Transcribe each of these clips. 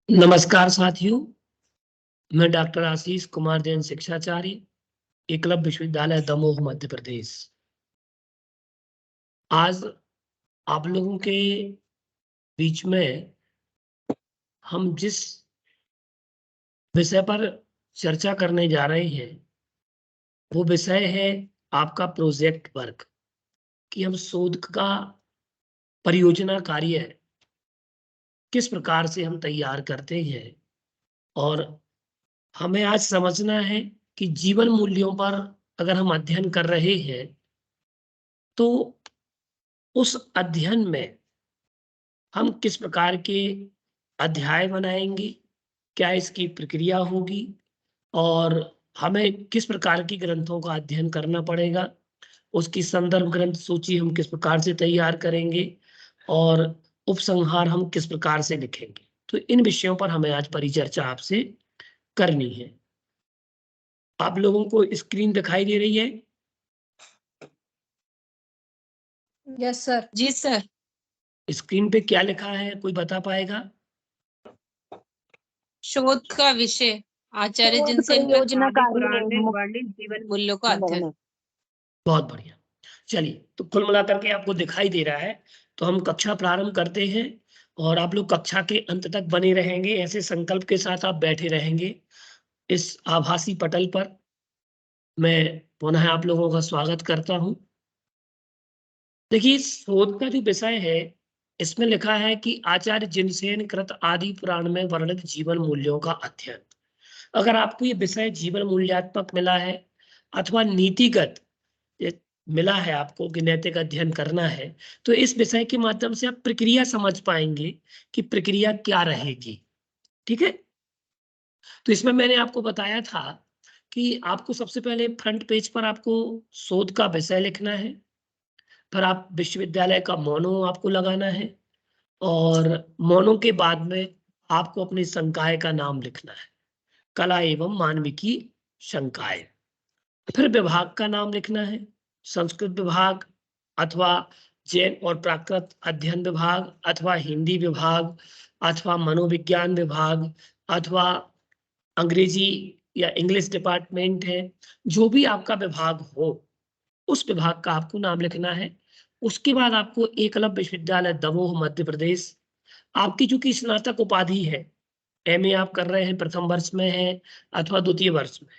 नमस्कार साथियों, मैं डॉक्टर आशीष कुमार जैन, शिक्षाचार्य, एकलव्य विश्वविद्यालय दमोह, मध्य प्रदेश। आज आप लोगों के बीच में हम जिस विषय पर चर्चा करने जा रहे हैं वो विषय है आपका प्रोजेक्ट वर्क, कि हम शोध का परियोजना कार्य किस प्रकार से हम तैयार करते हैं। और हमें आज समझना है कि जीवन मूल्यों पर अगर हम अध्ययन कर रहे हैं तो उस अध्ययन में हम किस प्रकार के अध्याय बनाएंगे, क्या इसकी प्रक्रिया होगी और हमें किस प्रकार की ग्रंथों का अध्ययन करना पड़ेगा, उसकी संदर्भ ग्रंथ सूची हम किस प्रकार से तैयार करेंगे और उपसंहार हम किस प्रकार से लिखेंगे। तो इन विषयों पर हमें आज परिचर्चा आपसे करनी है। आप लोगों को स्क्रीन दिखाई दे रही है? Yes sir. जी सर। स्क्रीन पे क्या लिखा है, कोई बता पाएगा? शोध का विषय आचार्य जिनसेन परियोजना कार्य पुराण में वर्णित जीवन मूल्यों का अध्ययन। बहुत बढ़िया। चलिए, तो कुल मिलाकर के आपको दिखाई दे रहा है, तो हम कक्षा प्रारंभ करते हैं और आप लोग कक्षा के अंत तक बने रहेंगे। ऐसे संकल्प के साथ आप बैठे रहेंगे इस आभासी पटल पर। मैं पुनः आप लोगों का स्वागत करता हूं। देखिए, शोध का जो विषय है इसमें लिखा है कि आचार्य जिनसेन कृत आदि पुराण में वर्णित जीवन मूल्यों का अध्ययन। अगर आपको ये विषय जीवन मूल्यात्मक मिला है अथवा नीतिगत मिला है आपको कि नैतिक अध्ययन करना है, तो इस विषय के माध्यम से आप प्रक्रिया समझ पाएंगे कि प्रक्रिया क्या रहेगी। ठीक है, तो इसमें मैंने आपको बताया था कि आपको सबसे पहले फ्रंट पेज पर आपको शोध का विषय लिखना है, फिर आप विश्वविद्यालय का मोनो आपको लगाना है और मोनो के बाद में आपको अपने संकाय का नाम लिखना है, कला एवं मानविकी संकाय। फिर विभाग का नाम लिखना है, संस्कृत विभाग अथवा जैन और प्राकृत अध्ययन विभाग अथवा हिंदी विभाग अथवा मनोविज्ञान विभाग अथवा अंग्रेजी या इंग्लिश डिपार्टमेंट है। जो भी आपका विभाग हो उस विभाग का आपको नाम लिखना है। उसके बाद आपको एकलव्य विश्वविद्यालय दमोह, मध्य प्रदेश, आपकी चूंकि स्नातक उपाधि है, एमए आप कर रहे हैं, प्रथम वर्ष में है अथवा द्वितीय वर्ष में,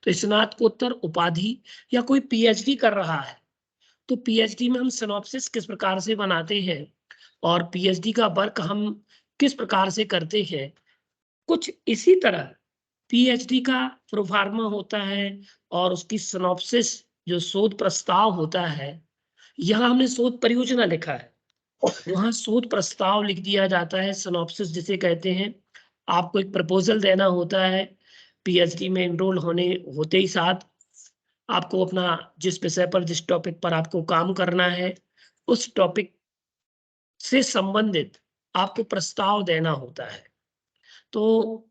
तो स्नातकोत्तर उपाधि या कोई पीएचडी कर रहा है तो पीएचडी में हम सिनॉप्सिस किस प्रकार से बनाते हैं और पीएचडी का वर्क हम किस प्रकार से करते हैं, कुछ इसी तरह पीएचडी का प्रोफार्मा होता है और उसकी सिनॉप्सिस जो शोध प्रस्ताव होता है। यहाँ हमने शोध परियोजना लिखा है, वहां शोध प्रस्ताव लिख दिया जाता है, सिनॉप्सिस जिसे कहते हैं। आपको एक प्रपोजल देना होता है, पीएचडी में एनरोल होते ही साथ आपको अपना जिस विषय पर, जिस टॉपिक पर आपको काम करना है उस टॉपिक से संबंधित आपको प्रस्ताव देना होता है। तो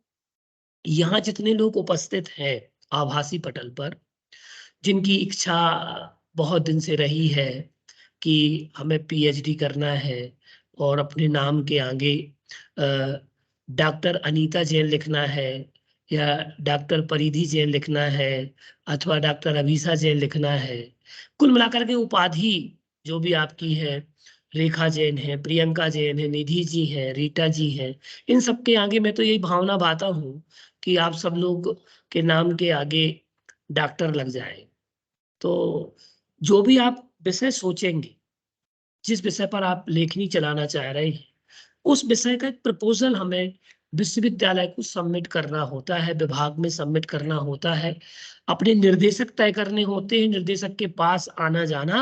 यहाँ जितने लोग उपस्थित हैं आभासी पटल पर, जिनकी इच्छा बहुत दिन से रही है कि हमें पीएचडी करना है और अपने नाम के आगे डॉक्टर अनीता जैन लिखना है या डॉक्टर परिधि जैन लिखना है अथवा डॉक्टर अभिषा जैन लिखना है, कुल मिलाकर के उपाधि जो भी आपकी है, रेखा जैन है, प्रियंका जैन है, निधि जी है, रीटा जी है, इन सबके आगे मैं तो यही भावना बाता हूँ कि आप सब लोग के नाम के आगे डॉक्टर लग जाए। तो जो भी आप विषय सोचेंगे, जिस विषय पर आप लेखनी चलाना चाह रहे हैं, उस विषय का एक प्रपोजल हमें विश्वविद्यालय को सबमिट करना होता है, विभाग में सबमिट करना होता है, अपने निर्देशक तय करने होते हैं, निर्देशक के पास आना जाना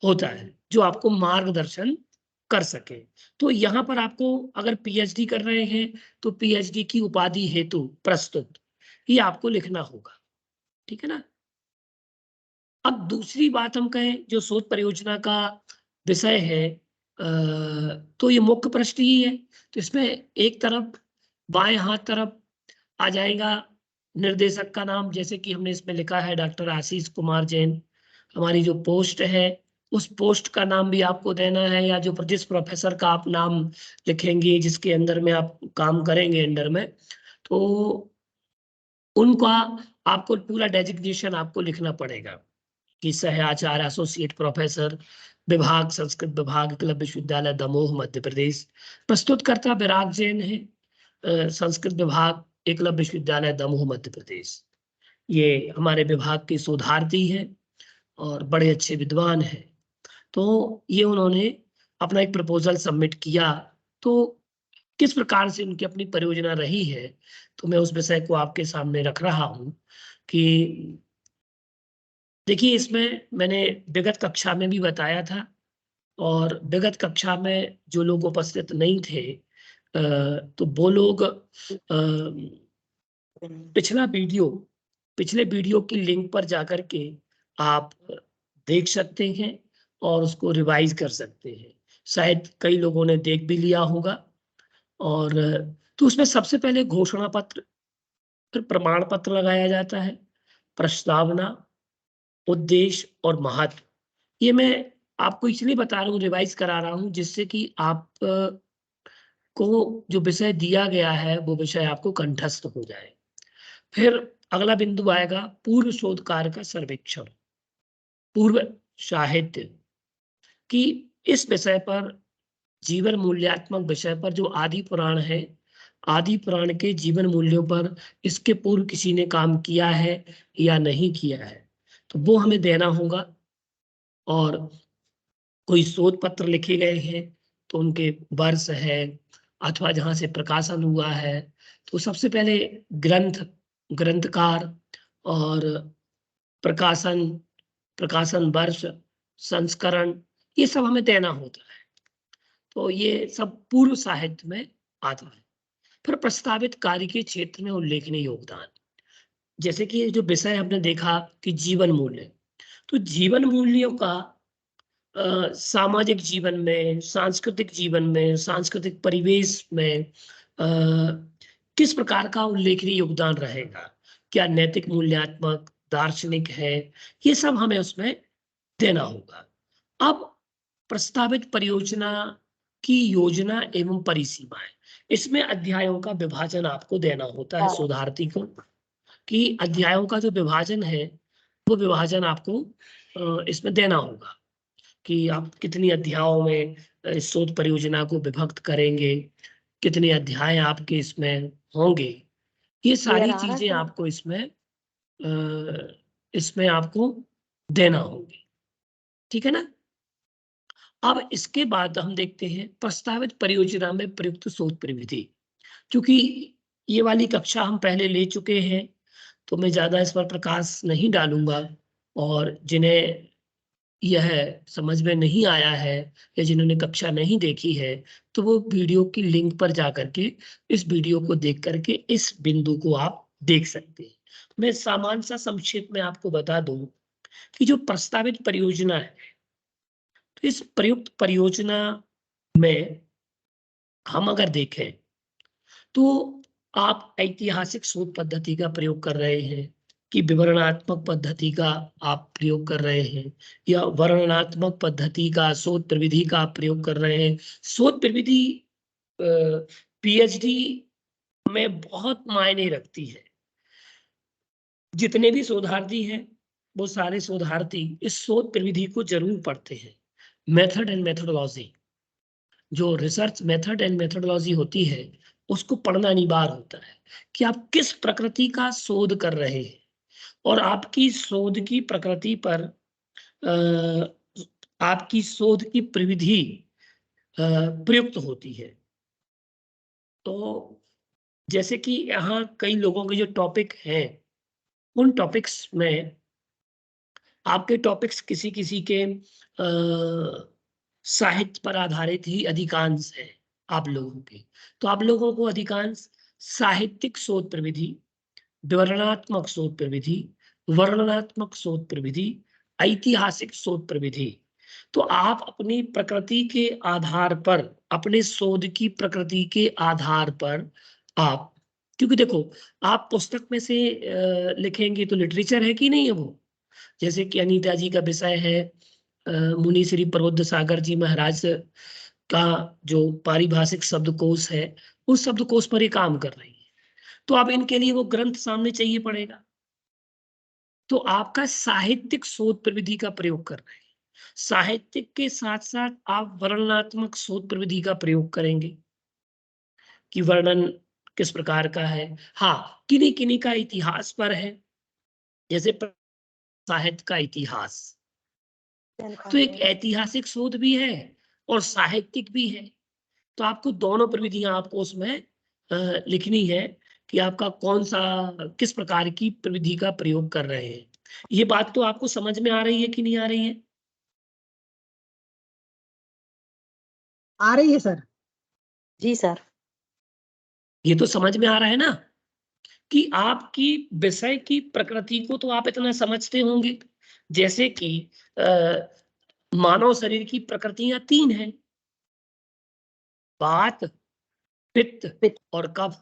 होता है जो आपको मार्गदर्शन कर सके। तो यहाँ पर आपको अगर पीएचडी कर रहे हैं तो पीएचडी की उपाधि हेतु प्रस्तुत ही आपको लिखना होगा। ठीक है ना। अब दूसरी बात हम कहें, जो शोध परियोजना का विषय है, तो ये मुख्य पृष्ठ ही है, तो इसमें एक तरफ बाएं हाथ तरफ आ जाएगा निर्देशक का नाम, जैसे कि हमने इसमें लिखा है डॉक्टर आशीष कुमार जैन। हमारी जो पोस्ट है उस पोस्ट का नाम भी आपको देना है, या जो जिस प्रोफेसर का आप नाम लिखेंगे जिसके अंदर में आप काम करेंगे अंडर में, तो उनका आपको पूरा डेजिग्नेशन आपको लिखना पड़ेगा कि सह आचार्य, एसोसिएट प्रोफेसर, विभाग संस्कृत विभाग, एकलव्य विश्वविद्यालय दमोह मध्य प्रदेश। प्रस्तुतकर्ता विराग जैन है, संस्कृत विभाग, एकलव्य विश्वविद्यालय दमोह मध्य प्रदेश। ये हमारे विभाग के शोधार्थी हैं और बड़े अच्छे विद्वान हैं। तो ये उन्होंने अपना एक प्रपोजल सबमिट किया, तो किस प्रकार से उनकी अपनी परियोजना रही है, तो मैं उस विषय को आपके सामने रख रहा हूं कि देखिए, इसमें मैंने विगत कक्षा में भी बताया था, और विगत कक्षा में जो लोग उपस्थित नहीं थे, तो वो लोग पिछले वीडियो की लिंक पर जाकर के आप देख सकते हैं और उसको रिवाइज कर सकते हैं। शायद कई लोगों ने देख भी लिया होगा। और तो उसमें सबसे पहले घोषणा पत्र, फिर प्रमाण पत्र लगाया जाता है, प्रस्तावना, उद्देश्य और महत्व। ये मैं आपको इसलिए बता रहा हूँ, रिवाइज करा रहा हूँ, जिससे कि आप को जो विषय दिया गया है वो विषय आपको कंठस्थ हो जाए। फिर अगला बिंदु आएगा पूर्व शोध कार्य का सर्वेक्षण, पूर्व साहित्य कि इस विषय पर, जीवन मूल्यात्मक विषय पर, जो आदि पुराण है, आदि पुराण के जीवन मूल्यों पर इसके पूर्व किसी ने काम किया है या नहीं किया है, तो वो हमें देना होगा। और कोई शोध पत्र लिखे गए हैं तो उनके वर्ष है अथवा जहां से प्रकाशन हुआ है, तो सबसे पहले ग्रंथकार और प्रकाशन, प्रकाशन वर्ष, संस्करण, ये सब हमें देना होता है। तो ये सब पूर्व साहित्य में आता है। फिर प्रस्तावित कार्य के क्षेत्र में उल्लेखनीय योगदान, जैसे कि जो विषय हमने देखा कि जीवन मूल्य, तो जीवन मूल्यों का सामाजिक जीवन में, सांस्कृतिक जीवन में, सांस्कृतिक परिवेश में किस प्रकार का उल्लेखनीय योगदान रहेगा, क्या नैतिक मूल्यात्मक, दार्शनिक है, ये सब हमें उसमें देना होगा। अब प्रस्तावित परियोजना की योजना एवं परिसीमाएं, इसमें अध्यायों का विभाजन आपको देना होता है शोधार्थी को, कि अध्यायों का जो विभाजन है वो विभाजन आपको इसमें देना होगा कि आप कितनी अध्यायों में इस शोध परियोजना को विभक्त करेंगे, कितने अध्याय आपके इसमें होंगे, ये सारी चीजें आपको इसमें आपको देना होगी। ठीक है ना। अब इसके बाद हम देखते हैं प्रस्तावित परियोजना में प्रयुक्त शोध परिविधि। क्योंकि ये वाली कक्षा हम पहले ले चुके हैं, तो मैं ज्यादा इस पर प्रकाश नहीं डालूंगा, और जिन्हें यह समझ में नहीं आया है या जिन्होंने कक्षा नहीं देखी है, तो वो वीडियो की लिंक पर जाकर के इस वीडियो को देख करके इस बिंदु को आप देख सकते हैं। मैं सामान्य सा संक्षेप में आपको बता दूं कि जो प्रस्तावित परियोजना है, तो इस प्रयुक्त परियोजना में हम अगर देखें तो आप ऐतिहासिक शोध पद्धति का प्रयोग कर रहे हैं कि विवरणात्मक पद्धति का आप प्रयोग कर रहे हैं, या वर्णनात्मक पद्धति का, शोध प्रविधि का आप प्रयोग कर रहे हैं। शोध प्रविधि पीएचडी में बहुत मायने रखती है। जितने भी शोधार्थी हैं वो सारे शोधार्थी इस शोध प्रविधि को जरूर पढ़ते हैं। मेथड एंड मेथोडोलॉजी, जो रिसर्च मेथड एंड मेथोडोलॉजी होती है, उसको पढ़ना अनिवार्य होता है कि आप किस प्रकृति का शोध कर रहे हैं और आपकी शोध की प्रकृति पर आपकी शोध की प्रविधि प्रयुक्त होती है। तो जैसे कि यहाँ कई लोगों के जो टॉपिक हैं, उन टॉपिक्स में आपके टॉपिक्स किसी किसी के साहित्य पर आधारित ही अधिकांश है आप लोगों के। तो आप लोगों को अधिकांश साहित्यिक शोध प्रविधि, विवरणात्मक शोध प्रविधि, वर्णनात्मक शोध प्रविधि, ऐतिहासिक शोध प्रविधि, तो आप अपनी प्रकृति के आधार पर, अपने शोध की प्रकृति के आधार पर आप, क्योंकि देखो आप पुस्तक में से लिखेंगे तो लिटरेचर है कि नहीं है वो। जैसे कि अनीता जी का विषय है मुनि श्री प्रबुद्ध सागर जी महाराज का जो पारिभाषिक शब्दकोश है, उस शब्दकोश पर ये काम कर रही है। तो अब इनके लिए वो ग्रंथ सामने चाहिए पड़ेगा, तो आपका साहित्यिक शोध प्रविधि का प्रयोग कर रहे हैं। साहित्यिक के साथ साथ आप वर्णनात्मक शोध प्रविधि का प्रयोग करेंगे कि वर्णन किस प्रकार का है। हाँ, किन्हीं किन्हीं का इतिहास पर है, जैसे साहित्य का इतिहास, तो एक ऐतिहासिक शोध भी है और साहित्यिक भी है। तो आपको दोनों प्रविधियां आपको उसमें लिखनी है कि आपका कौन सा, किस प्रकार की प्रविधि का प्रयोग कर रहे हैं। ये बात तो आपको समझ में आ रही है कि नहीं आ रही है? आ रही है सर। जी सर। ये तो समझ में आ रहा है ना कि आपकी विषय की प्रकृति को तो आप इतना समझते होंगे, जैसे कि मानव शरीर की प्रकृतियां 3 हैं, वात, पित्त और कफ।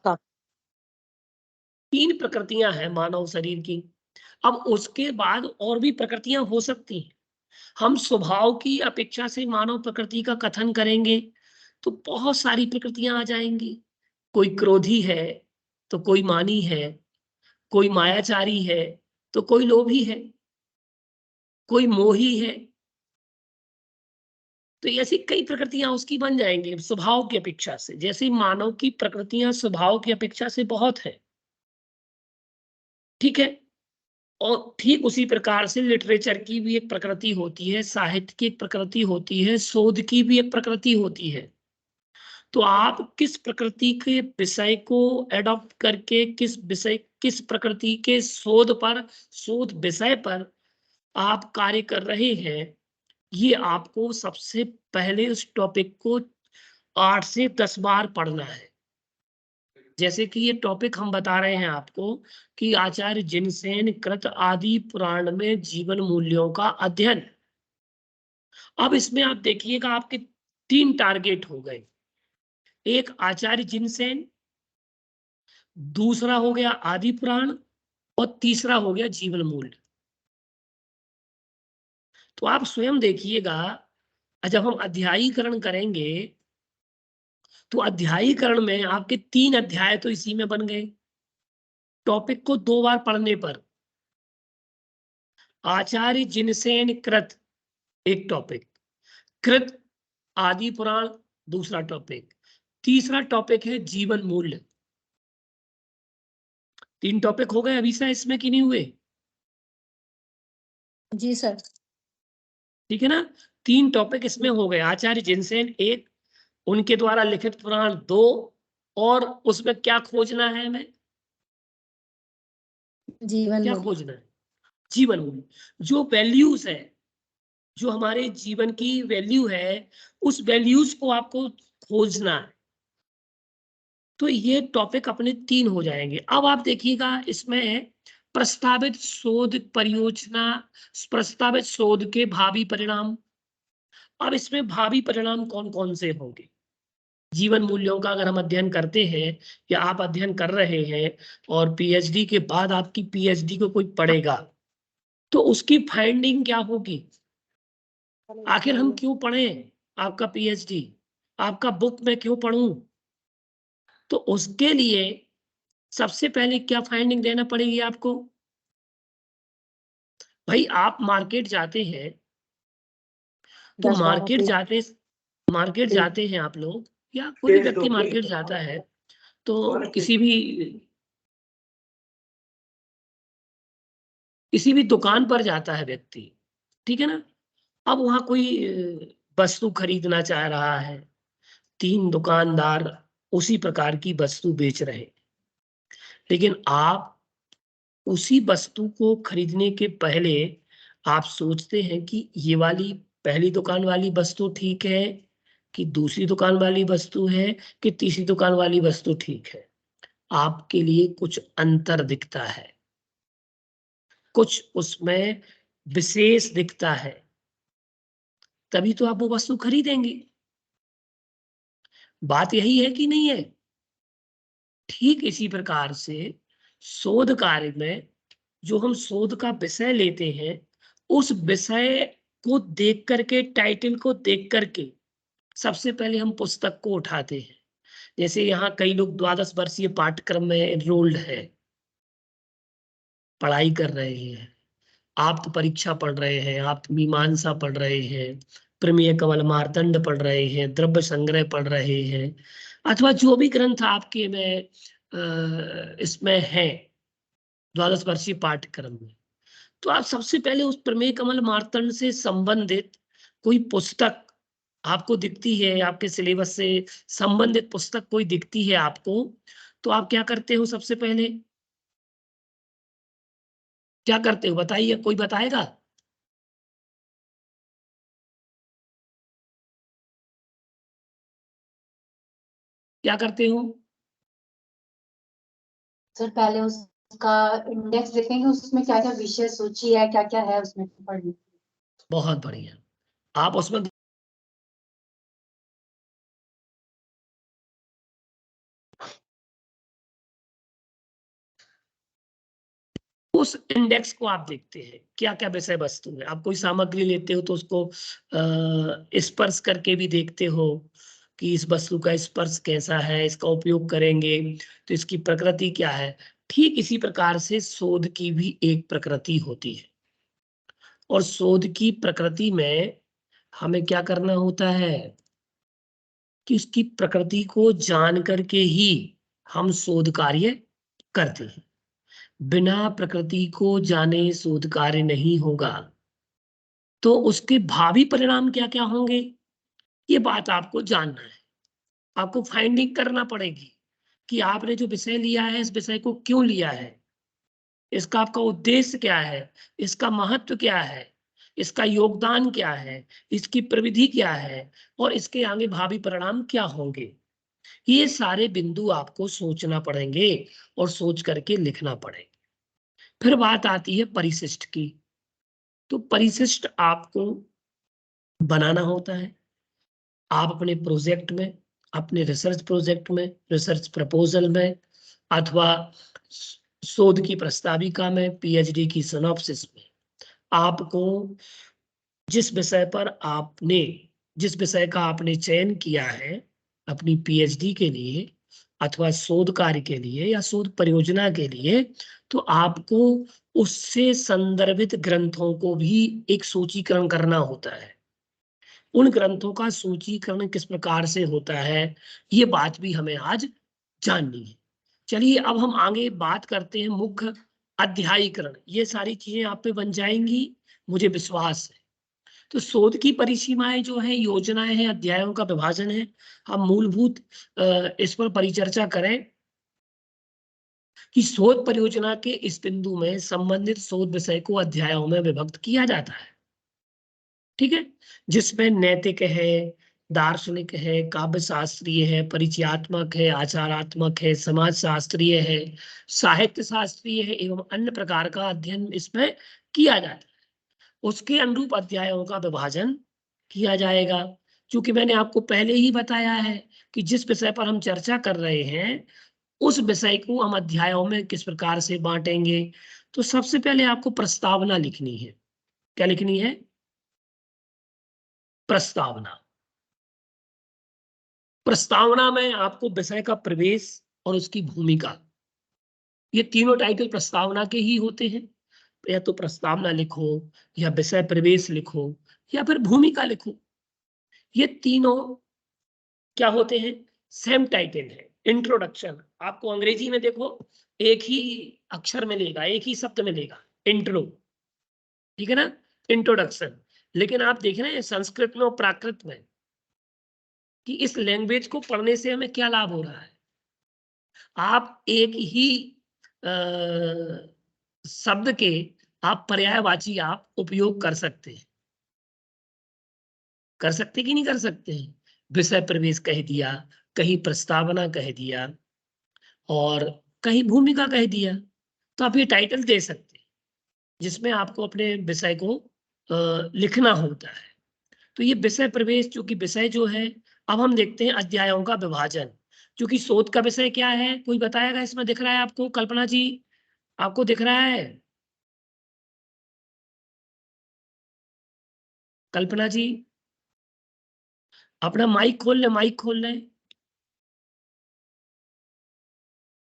3 प्रकृतियां हैं मानव शरीर की। अब उसके बाद और भी प्रकृतियां हो सकती हैं। हम स्वभाव की अपेक्षा से मानव प्रकृति का कथन करेंगे तो बहुत सारी प्रकृतियां आ जाएंगी। कोई क्रोधी है तो कोई मानी है, कोई मायाचारी है तो कोई लोभी है, कोई मोही है। तो ऐसी कई प्रकृतियां उसकी बन जाएंगी स्वभाव की अपेक्षा से। जैसे मानव की प्रकृतियां स्वभाव की अपेक्षा से बहुत है, ठीक है। और ठीक उसी प्रकार से लिटरेचर की भी एक प्रकृति होती है, साहित्य की एक प्रकृति होती है, शोध की भी एक प्रकृति होती है। तो आप किस प्रकृति के विषय को एडॉप्ट करके किस प्रकृति के शोध विषय पर आप कार्य कर रहे हैं, ये आपको सबसे पहले उस टॉपिक को 8 से 10 बार पढ़ना है। जैसे कि ये टॉपिक हम बता रहे हैं आपको कि आचार्य जिनसेन कृत आदि पुराण में जीवन मूल्यों का अध्ययन। अब इसमें आप देखिएगा आपके 3 टारगेट हो गए। एक आचार्य जिनसेन, दूसरा हो गया आदि पुराण और तीसरा हो गया जीवन मूल्य। तो आप स्वयं देखिएगा, जब हम अध्यायीकरण करेंगे तो अध्यायीकरण में आपके 3 अध्याय तो इसी में बन गए। टॉपिक को 2 बार पढ़ने पर आचार्य जिनसेन कृत एक टॉपिक, कृत आदि पुराण दूसरा टॉपिक, तीसरा टॉपिक है जीवन मूल्य। 3 टॉपिक हो गए अभी से इसमें कि नहीं हुए? जी सर। ठीक है ना, 3 टॉपिक इसमें हो गए। आचार्य जिनसेन 1, उनके द्वारा लिखित पुराण 2, और उसमें क्या खोजना है हमें? जीवन क्या खोजना है? जीवन मूल्य। जो वैल्यूज है, जो हमारे जीवन की वैल्यू है, उस वैल्यूज को आपको खोजना है। तो ये टॉपिक अपने 3 हो जाएंगे। अब आप देखिएगा इसमें प्रस्तावित शोध परियोजना, प्रस्तावित शोध के भावी परिणाम। अब इसमें भावी परिणाम कौन कौन से होंगे? जीवन मूल्यों का अगर हम अध्ययन करते हैं या आप अध्ययन कर रहे हैं और पीएचडी के बाद आपकी पीएचडी को कोई पढ़ेगा तो उसकी फाइंडिंग क्या होगी? आखिर हम क्यों पढ़ें आपका पीएचडी, आपका बुक में क्यों पढ़ूं? तो उसके लिए सबसे पहले क्या फाइंडिंग देना पड़ेगी आपको? भाई आप मार्केट जाते हैं तो मार्केट जाते हैं आप लोग, या कोई भी व्यक्ति मार्केट जाता है तो किसी भी दुकान पर जाता है व्यक्ति, ठीक है ना। अब वहां कोई वस्तु खरीदना चाह रहा है, 3 दुकानदार उसी प्रकार की वस्तु बेच रहे हैं, लेकिन आप उसी वस्तु को खरीदने के पहले आप सोचते हैं कि ये वाली पहली दुकान वाली वस्तु ठीक है कि दूसरी दुकान वाली वस्तु है कि तीसरी दुकान वाली वस्तु ठीक है। आपके लिए कुछ अंतर दिखता है, कुछ उसमें विशेष दिखता है, तभी तो आप वो वस्तु खरीदेंगे। बात यही है कि नहीं है? ठीक इसी प्रकार से शोध कार्य में जो हम शोध का विषय लेते हैं, उस विषय को देख करके, टाइटल को देख करके सबसे पहले हम पुस्तक को उठाते हैं। जैसे यहाँ कई लोग 12 वर्षीय पाठ्यक्रम में एनरोल्ड है, पढ़ाई कर रहे हैं, आप तो परीक्षा पढ़ रहे हैं, आप तो मीमांसा पढ़ रहे हैं, प्रमेय कवल मार्तंड पढ़ रहे हैं, द्रव्य संग्रह पढ़ रहे हैं, अथवा जो भी ग्रंथ आपके में इसमें है 12 वर्षीय पाठ्यक्रम में, तो आप सबसे पहले उस प्रमेय कमल मार्तंड से संबंधित कोई पुस्तक आपको दिखती है, आपके सिलेबस से संबंधित पुस्तक कोई दिखती है आपको, तो आप क्या करते हो? सबसे पहले क्या करते हो बताइए, कोई बताएगा? क्या करते हो? सर पहले उसका इंडेक्स देखेंगे, उसमें क्या क्या विषय सूची है, क्या क्या है उसमें पढ़ने। बहुत बढ़िया। आप उसमें उस इंडेक्स को आप देखते हैं क्या क्या विषय वस्तु है। आप कोई सामग्री लेते हो तो उसको स्पर्श करके भी देखते हो कि इस वस्तु का स्पर्श कैसा है, इसका उपयोग करेंगे तो इसकी प्रकृति क्या है। ठीक इसी प्रकार से शोध की भी एक प्रकृति होती है, और शोध की प्रकृति में हमें क्या करना होता है कि उसकी प्रकृति को जान करके ही हम शोध कार्य करते हैं। बिना प्रकृति को जाने शोध कार्य नहीं होगा। तो उसके भावी परिणाम क्या क्या होंगे, ये बात आपको जानना है। आपको फाइंडिंग करना पड़ेगी कि आपने जो विषय लिया है, इस विषय को क्यों लिया है, इसका आपका उद्देश्य क्या है, इसका महत्व क्या है, इसका योगदान क्या है, इसकी प्रविधि क्या है, और इसके आगे भावी परिणाम क्या होंगे। ये सारे बिंदु आपको सोचना पड़ेंगे और सोच करके लिखना पड़ेगा। फिर बात आती है परिशिष्ट की। तो परिशिष्ट आपको बनाना होता है। आप अपने प्रोजेक्ट में, अपने रिसर्च प्रोजेक्ट में, रिसर्च प्रपोजल में, अथवा शोध की प्रस्ताविका में, पीएचडी की सिनॉप्सिस में, आपको जिस विषय पर आपने, जिस विषय का आपने चयन किया है अपनी पीएचडी के लिए अथवा शोध कार्य के लिए या शोध परियोजना के लिए, तो आपको उससे संदर्भित ग्रंथों को भी एक सूचीकरण करना होता है। उन ग्रंथों का सूचीकरण किस प्रकार से होता है, ये बात भी हमें आज जाननी है। चलिए अब हम आगे बात करते हैं मुख्य अध्यायीकरण। ये सारी चीजें आप पे बन जाएंगी, मुझे विश्वास है। तो शोध की परिसीमाएं जो है, योजनाएं हैं, अध्यायों का विभाजन है। हम मूलभूत इस पर परिचर्चा करें कि शोध परियोजना के इस बिंदु में संबंधित शोध विषय को अध्यायों में विभक्त किया जाता है, ठीक है, जिसमें नैतिक है, दार्शनिक है, काव्य शास्त्रीय है, परिचयात्मक है, आचारात्मक है, समाज शास्त्रीय है, साहित्य शास्त्रीय है, एवं अन्य प्रकार का अध्ययन इसमें किया जाता है। उसके अनुरूप अध्यायों का विभाजन किया जाएगा। क्योंकि मैंने आपको पहले ही बताया है कि जिस विषय पर हम चर्चा कर रहे हैं उस विषय को हम अध्यायों में किस प्रकार से बांटेंगे। तो सबसे पहले आपको प्रस्तावना लिखनी है। क्या लिखनी है? प्रस्तावना। प्रस्तावना में आपको विषय का प्रवेश और उसकी भूमिका, ये तीनों टाइटल प्रस्तावना के ही होते हैं। या तो प्रस्तावना लिखो, या विषय प्रवेश लिखो, या फिर भूमिका लिखो। ये तीनों क्या होते हैं? सेम टाइटल है। इंट्रोडक्शन आपको अंग्रेजी में देखो एक ही अक्षर मिलेगा, एक ही शब्द मिलेगा, इंट्रो, ठीक है ना, इंट्रोडक्शन। लेकिन आप देख रहे हैं संस्कृत में और प्राकृत में कि इस लैंग्वेज को पढ़ने से हमें क्या लाभ हो रहा है। आप एक ही शब्द के आप पर्यायवाची आप उपयोग कर सकते हैं। कर सकते कि नहीं कर सकते हैं? विषय प्रवेश कह दिया, कहीं प्रस्तावना कह दिया, और कहीं भूमिका कह दिया, तो आप ये टाइटल दे सकते हैं जिसमें आपको अपने विषय को लिखना होता है। तो ये विषय प्रवेश, चूंकि विषय जो है, अब हम देखते हैं अध्यायों का विभाजन। क्योंकि शोध का विषय क्या है, कोई बताएगा? इसमें दिख रहा है आपको? कल्पना जी, आपको दिख रहा है? कल्पना जी अपना माइक खोल ले, माइक खोल ले,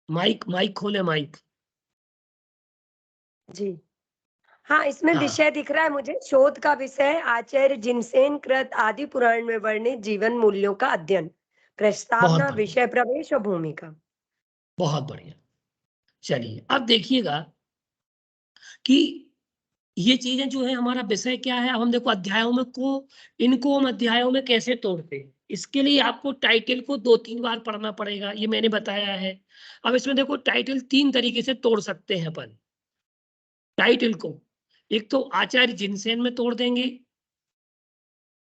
माइक खोले, माइक। जी हाँ, इसमें हाँ। विषय दिख रहा है मुझे, शोध का विषय आचार्य जिनसेन कृत आदि पुराण में वर्णित जीवन मूल्यों का अध्ययन, प्रस्तावना, बढ़िया। विषय प्रवेश और भूमिका। बहुत बढ़िया। चलिए अब देखिएगा कि ये चीजें जो है, हमारा विषय क्या है। अब हम देखो अध्यायों में इनको हम अध्यायों में कैसे तोड़ते हैं। इसके लिए आपको टाइटल को 2-3 बार पढ़ना पड़ेगा, ये मैंने बताया है। अब इसमें देखो टाइटल 3 तरीके से तोड़ सकते हैं अपन टाइटल को। एक तो आचार्य जिनसेन में तोड़ देंगे,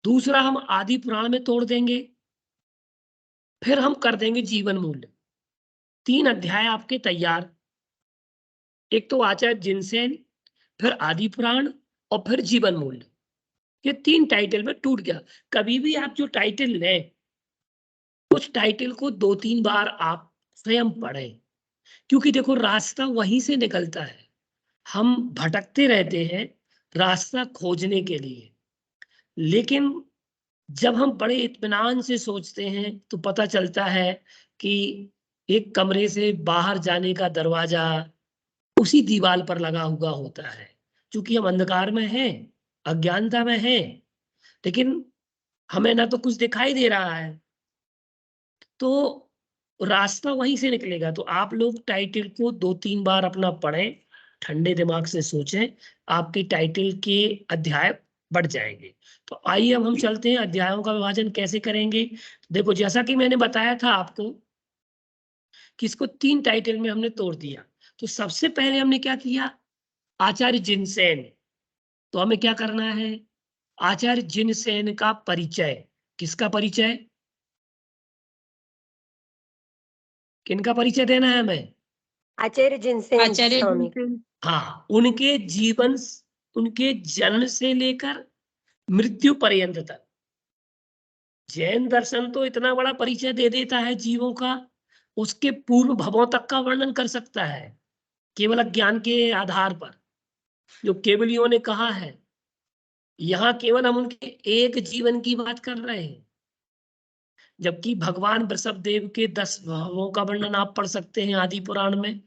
दूसरा हम आदि पुराण में तोड़ देंगे, फिर हम कर देंगे जीवन मूल्य। 3 अध्याय आपके तैयार। एक तो आचार्य जिनसेन, फिर आदि पुराण और फिर जीवन मूल्य। ये 3 टाइटल में टूट गया। कभी भी आप जो टाइटल लें, उस टाइटल को 2-3 बार आप स्वयं पढ़ें, क्योंकि देखो रास्ता वहीं से निकलता है। हम भटकते रहते हैं रास्ता खोजने के लिए, लेकिन जब हम बड़े इत्मीनान से सोचते हैं तो पता चलता है कि एक कमरे से बाहर जाने का दरवाजा उसी दीवार पर लगा हुआ होता है। क्योंकि हम अंधकार में हैं, अज्ञानता में हैं, लेकिन हमें ना तो कुछ दिखाई दे रहा है, तो रास्ता वहीं से निकलेगा। तो आप लोग टाइटल को 2-3 बार अपना पढ़ें, ठंडे दिमाग से सोचें, आपके टाइटल के अध्याय बढ़ जाएंगे। तो आइए अब हम चलते हैं अध्यायों का विभाजन कैसे करेंगे। देखो जैसा कि मैंने बताया था आपको कि इसको 3 टाइटल में हमने तोड़ दिया। तो सबसे पहले हमने क्या किया, आचार्य जिनसेन। तो हमें क्या करना है, आचार्य जिनसेन का परिचय। किसका परिचय, किनका परिचय देना है हमें, आचार्य जिनसेन आचार्य स्वामी। जिनसेन। हाँ, उनके जीवन, उनके जन्म से लेकर मृत्यु पर्यंत तक। जैन दर्शन तो इतना बड़ा परिचय दे देता है जीवों का, उसके पूर्व भवों तक का वर्णन कर सकता है केवल ज्ञान के आधार पर, जो केवलियों ने कहा है। यहाँ केवल हम उनके एक जीवन की बात कर रहे हैं, जबकि भगवान वृषभदेव के 10 भावों का वर्णन आप पढ़ सकते हैं आदि पुराण में।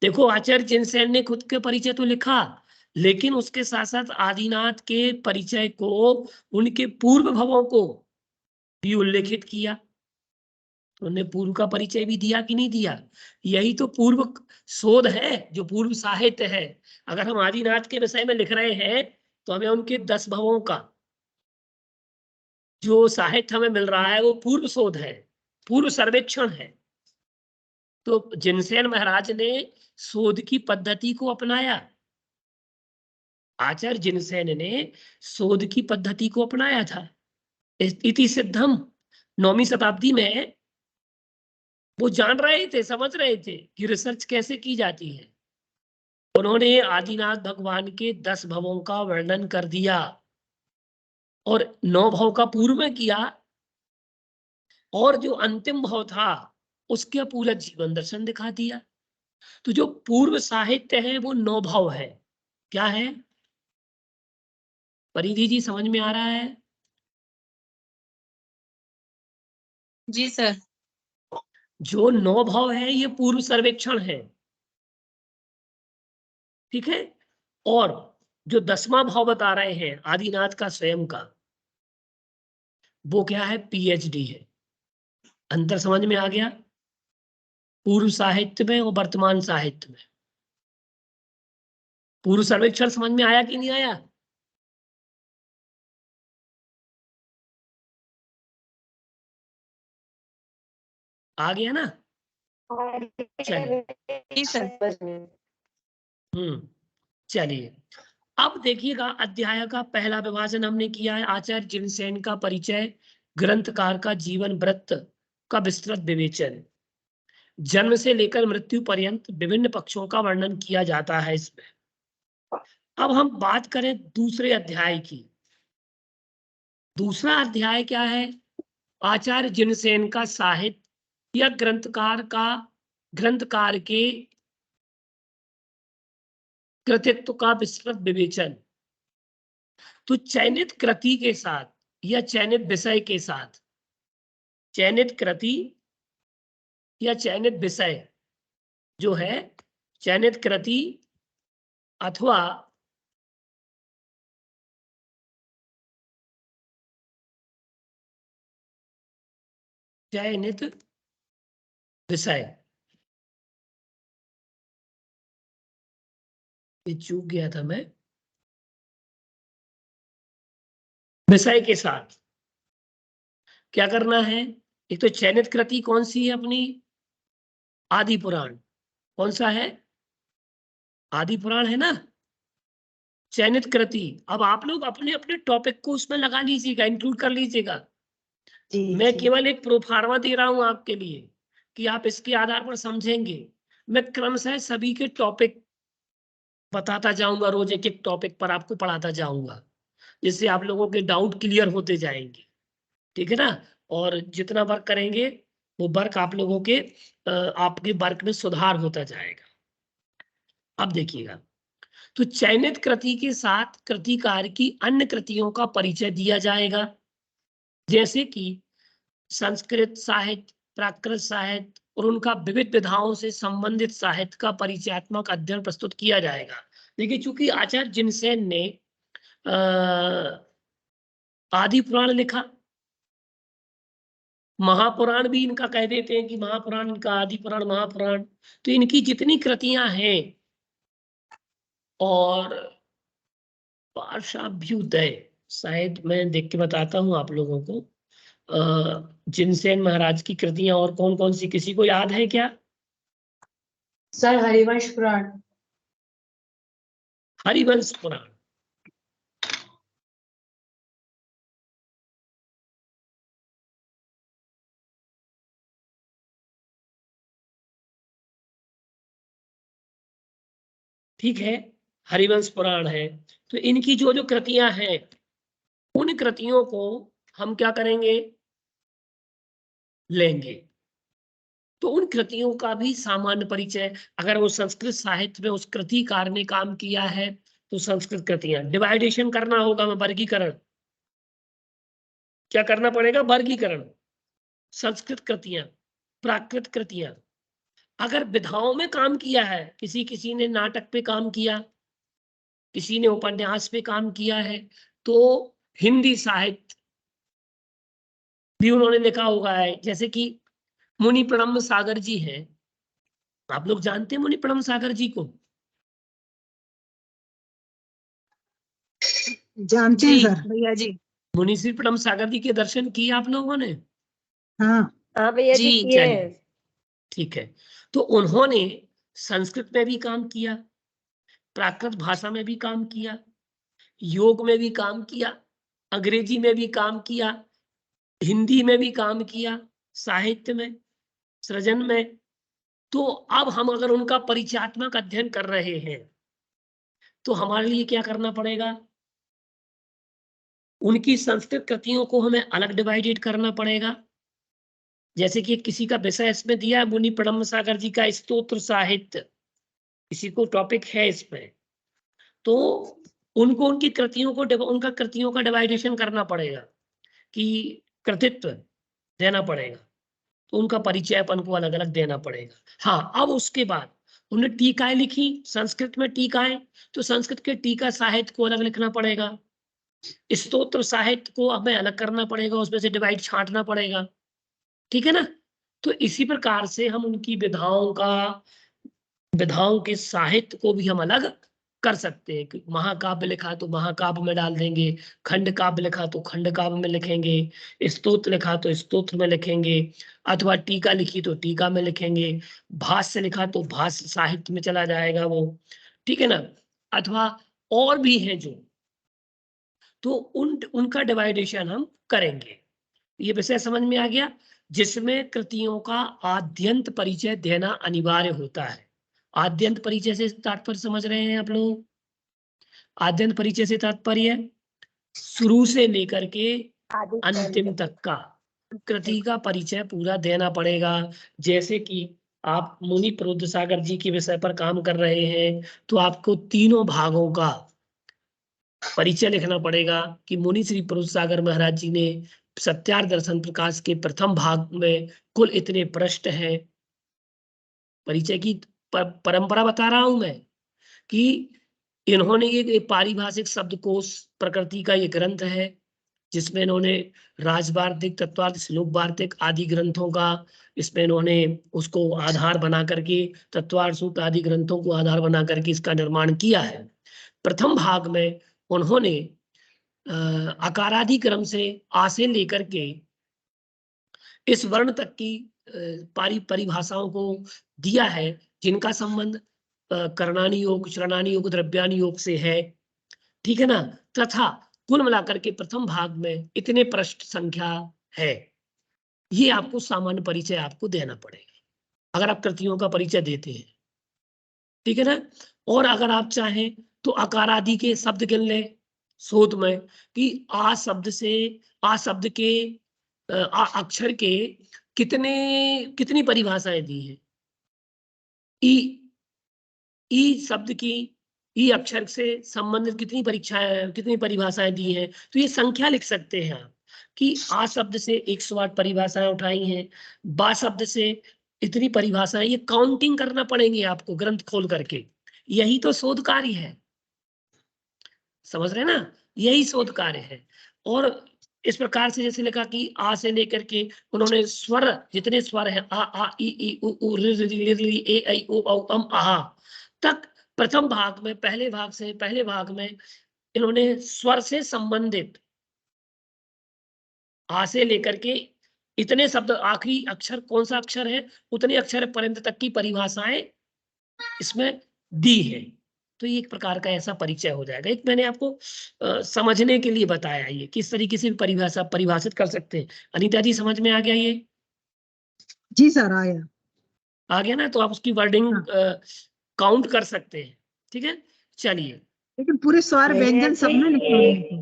देखो आचार्य जिनसेन ने खुद के परिचय तो लिखा, लेकिन उसके साथ साथ आदिनाथ के परिचय को, उनके पूर्व भवों को भी उल्लेखित किया। तो उन्हें पूर्व का परिचय भी दिया कि नहीं दिया। यही तो पूर्व शोध है, जो पूर्व साहित्य है। अगर हम आदिनाथ के विषय में लिख रहे हैं तो हमें उनके 10 भवों का जो साहित्य हमें मिल रहा है वो पूर्व शोध है, पूर्व सर्वेक्षण है। तो जिनसेन महाराज ने शोध की पद्धति को अपनाया, आचार्य जिनसेन ने शोध की पद्धति को अपनाया था। इति सिद्धम 9वीं शताब्दी में वो जान रहे थे, समझ रहे थे कि रिसर्च कैसे की जाती है। उन्होंने आदिनाथ भगवान के 10 भवों का वर्णन कर दिया और 9 भव का पूर्व में किया, और जो अंतिम भव था उसके पूरा जीवन दर्शन दिखा दिया। तो जो पूर्व साहित्य है वो 9 भव है। क्या है परिधि जी, समझ में आ रहा है? जी सर। जो 9 भव है ये पूर्व सर्वेक्षण है, ठीक है। और जो 10वां भाव बता रहे हैं आदिनाथ का स्वयं का, वो क्या है, पीएचडी है। अंतर समझ में आ गया, पूर्व साहित्य में और वर्तमान साहित्य में। पूर्व सर्वेक्षण समझ में आया कि नहीं आया? आ गया ना? चलिए। जी सर। चलिए अब देखिएगा अध्याय का पहला विभाजन हमने किया है, आचार्य जिनसेन का परिचय, ग्रंथकार का जीवन वृत्त का विस्तृत विवेचन, जन्म से लेकर मृत्यु पर्यंत विभिन्न पक्षों का वर्णन किया जाता है इसमें। अब हम बात करें दूसरे अध्याय की। दूसरा अध्याय क्या है, आचार्य जिनसेन का साहित्य या ग्रंथकार के कृतित्व का विस्तृत विवेचन। तो चयनित कृति के साथ या चयनित विषय के साथ, चयनित कृति या चयनित विषय जो है, चयनित कृति अथवा चयनित विषय, ये चूक गया था मैं, विषय के साथ क्या करना है? एक तो चयनित कृति कौन सी है अपनी? आदि पुराण। कौन सा है? आदि पुराण है ना। चयनित कृति, अब आप लोग अपने अपने टॉपिक को उसमें लगा लीजिएगा, इंक्लूड कर लीजिएगा। जी मैं जी केवल एक प्रोफार्मा दे रहा हूं आपके लिए कि आप इसके आधार पर समझेंगे। मैं क्रमशः सभी के टॉपिक बताता जाऊंगा, रोज एक एक टॉपिक पर आपको पढ़ाता जाऊंगा, जिससे आप लोगों के डाउट क्लियर होते जाएंगे। ठीक है ना। और जितना वर्क करेंगे वो वर्क आप लोगों के आपके वर्क में सुधार होता जाएगा। अब देखिएगा, तो चयनित कृति के साथ कृतिकार की अन्य कृतियों का परिचय दिया जाएगा, जैसे कि संस्कृत साहित्य, प्राकृत साहित्य और उनका विविध विधाओं से संबंधित साहित्य का परिचयात्मक अध्ययन प्रस्तुत किया जाएगा। देखिए, चूंकि आचार्य जिनसेन ने आदि पुराण लिखा, महापुराण भी इनका कह देते हैं कि महापुराण इनका, आदि पुराण, महापुराण, तो इनकी जितनी कृतियां हैं, और पाशाभ्युदय, शायद मैं देख के बताता हूं आप लोगों को, जिनसेन महाराज की कृतियां और कौन कौन सी, किसी को याद है क्या? सर हरिवंश पुराण। हरिवंश पुराण, ठीक है, हरिवंश पुराण है। तो इनकी जो जो कृतियां हैं, उन कृतियों को हम क्या करेंगे? लेंगे। तो उन कृतियों का भी सामान्य परिचय, अगर वो संस्कृत साहित्य में उस कृतिकार ने काम किया है तो संस्कृत कृतियां, डिवाइडेशन करना होगा, मैं वर्गीकरण, क्या करना पड़ेगा? वर्गीकरण। संस्कृत कृतियां, प्राकृत कृतियां, अगर विधाओं में काम किया है, किसी किसी ने नाटक पे काम किया, किसी ने उपन्यास पे काम किया है, तो हिंदी साहित्य भी उन्होंने लिखा होगा है, जैसे कि मुनि प्रणम्ब सागर जी हैं। आप लोग जानते हैं मुनि प्रणम्ब सागर जी को? जानते हैं जी सर। भैया जी। मुनि श्री प्रणम्ब सागर जी के दर्शन किए आप लोगों ने? हाँ हाँ भैया जी, जी, किए हैं। चलिए, ठीक है। तो उन्होंने संस्कृत में भी काम किया, प्राकृत भाषा में भी काम किया, योग में भी काम किया, अंग्रेजी में भी काम किया, हिंदी में भी काम किया, साहित्य में, सृजन में। तो अब हम अगर उनका परिचयात्मक अध्ययन कर रहे हैं, तो हमारे लिए क्या करना पड़ेगा? उनकी संस्कृत कृतियों को हमें अलग डिवाइडेड करना पड़ेगा। जैसे कि किसी का विषय इसमें दिया है, मुनि प्रणम्ब सागर जी का स्तोत्र साहित्य, किसी को टॉपिक है इसमें, तो उनको उनकी कृतियों को उनका कृतियों का डिवाइडेशन करना पड़ेगा, कि कृतित्व देना पड़ेगा, तो उनका परिचय अपन को अलग अलग देना पड़ेगा। हाँ, अब उसके बाद उन्होंने टीकाएं लिखी, संस्कृत में टीकाएं, तो संस्कृत के टीका साहित्य को अलग लिखना पड़ेगा, स्तोत्र साहित्य को हमें अलग करना पड़ेगा, उसमें से डिवाइड छांटना पड़ेगा। ठीक है ना। तो इसी प्रकार से हम उनकी विधाओं के साहित्य को भी हम अलग कर सकते हैं। कि महाकाव्य लिखा तो महाकाव्य में डाल देंगे, खंड काव्य लिखा तो खंड काव्य में लिखेंगे, स्तोत्र लिखा तो स्तोत्र में लिखेंगे, अथवा टीका लिखी तो टीका में लिखेंगे, भाष्य लिखा तो भाष्य साहित्य में चला जाएगा वो। ठीक है ना। अथवा और भी हैं जो, तो उनका डिवाइडेशन हम करेंगे। ये विषय समझ में आ गया, जिसमें कृतियों का आद्यंत परिचय देना अनिवार्य होता है। आद्यंत परिचय से तात्पर्य समझ रहे हैं आप लोग? आद्यंत परिचय से तात्पर्य शुरू से लेकर के आदि अंतिम तक का कृति का परिचय पूरा देना पड़ेगा। जैसे कि आप मुनि प्रोद्ध सागर जी के विषय पर काम कर रहे हैं, तो आपको तीनों भागों का परिचय लिखना पड़ेगा कि मुनि श्री पुरुष सागर महाराज जी ने सत्यार्थ दर्शन प्रकाश के प्रथम भाग में कुल इतने पृष्ठ हैं। परिचय की परंपरा बता रहा हूं मैं कि इन्होंने ये पारिभाषिक शब्दकोश प्रकृति का ये ग्रंथ है जिसमें इन्होंने राजवार्तिक, तत्वार्थ, श्लोक वार्तिक आदि ग्रंथों का इसमें इन्होंने उसको आधार बना करके तत्वार्थ सूत्र आदि ग्रंथों को आधार बना करके इसका निर्माण किया है। प्रथम भाग में उन्होंने अकारादि क्रम से आ से लेकर के इस वर्ण तक की परिभाषाओं को दिया है जिनका संबंध कर्णानी योग, श्रवणानी योग, द्रव्यानी योग से है। ठीक है ना। तथा कुल मिलाकर के प्रथम भाग में इतने पृष्ठ संख्या है। ये आपको सामान्य परिचय आपको देना पड़ेगा अगर आप कृतियों का परिचय देते हैं। ठीक है ना। और अगर आप चाहें तो अकारादि के शब्द गिन ले शोध में कि आ शब्द के अक्षर के कितनी परिभाषाएं दी हैं। ई शब्द की ई अक्षर से संबंधित कितनी परिभाषाएं दी हैं। तो ये संख्या लिख सकते हैं आप कि आ शब्द से 108 परिभाषाएं उठाई हैं, बा शब्द से इतनी परिभाषाएं। ये काउंटिंग करना पड़ेंगे आपको ग्रंथ खोल करके। यही तो शोध कार्य है, समझ रहे ना। यही शोध कार्य है। और इस प्रकार से जैसे लिखा कि आ से लेकर के उन्होंने स्वर, जितने स्वर हैं आ ई उ ऋ ए ऐ ओ औ अम आहा तक प्रथम भाग में पहले भाग में इन्होंने स्वर से संबंधित आ से लेकर के इतने शब्द, आखिरी अक्षर कौन सा अक्षर है उतने अक्षर पर्यंत तक की परिभाषाएं इसमें दी है। तो ये एक प्रकार का ऐसा परिचय हो जाएगा। एक मैंने आपको समझने के लिए बताया ये किस तरीके से परिभाषित कर सकते हैं। अनीता जी समझ में आ गया ये? जी सर आया। आ गया ना। तो आप उसकी वर्डिंग काउंट कर सकते हैं। ठीक है। चलिए, लेकिन पूरे स्वर व्यंजन सब में लिखे हुए हैं।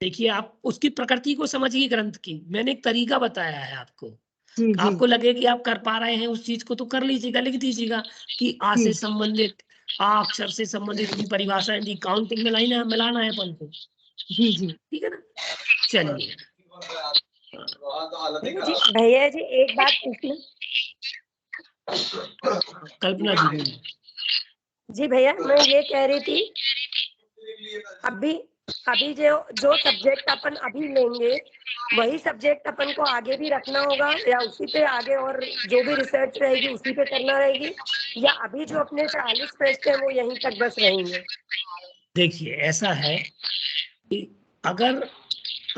देखिए आप उसकी प्रकृति को समझिए ग्रंथ की। मैंने एक तरीका बताया है आपको। जी जी आपको लगे कि आप कर पा रहे हैं उस चीज को तो कर लीजिएगा, लिख दीजिएगा कि आ से संबंधित, आ अक्षर से संबंधित की परिभाषाएं दी, काउंटिंग में मिलाना है अपन को। जी जी ठीक है ना। चलिए जी भैया जी एक बात पूछना। कल्पना जी बोलिए। जी भैया मैं ये कह रही थी अभी जो सब्जेक्ट अपन अभी लेंगे वही सब्जेक्ट अपन को आगे भी रखना होगा या उसी पे आगे और जो भी रिसर्च रहेगी उसी पे करना रहेगी, या अभी जो अपने 40 पृष्ठ है वो यहीं तक बस रहेंगे? देखिए ऐसा है कि अगर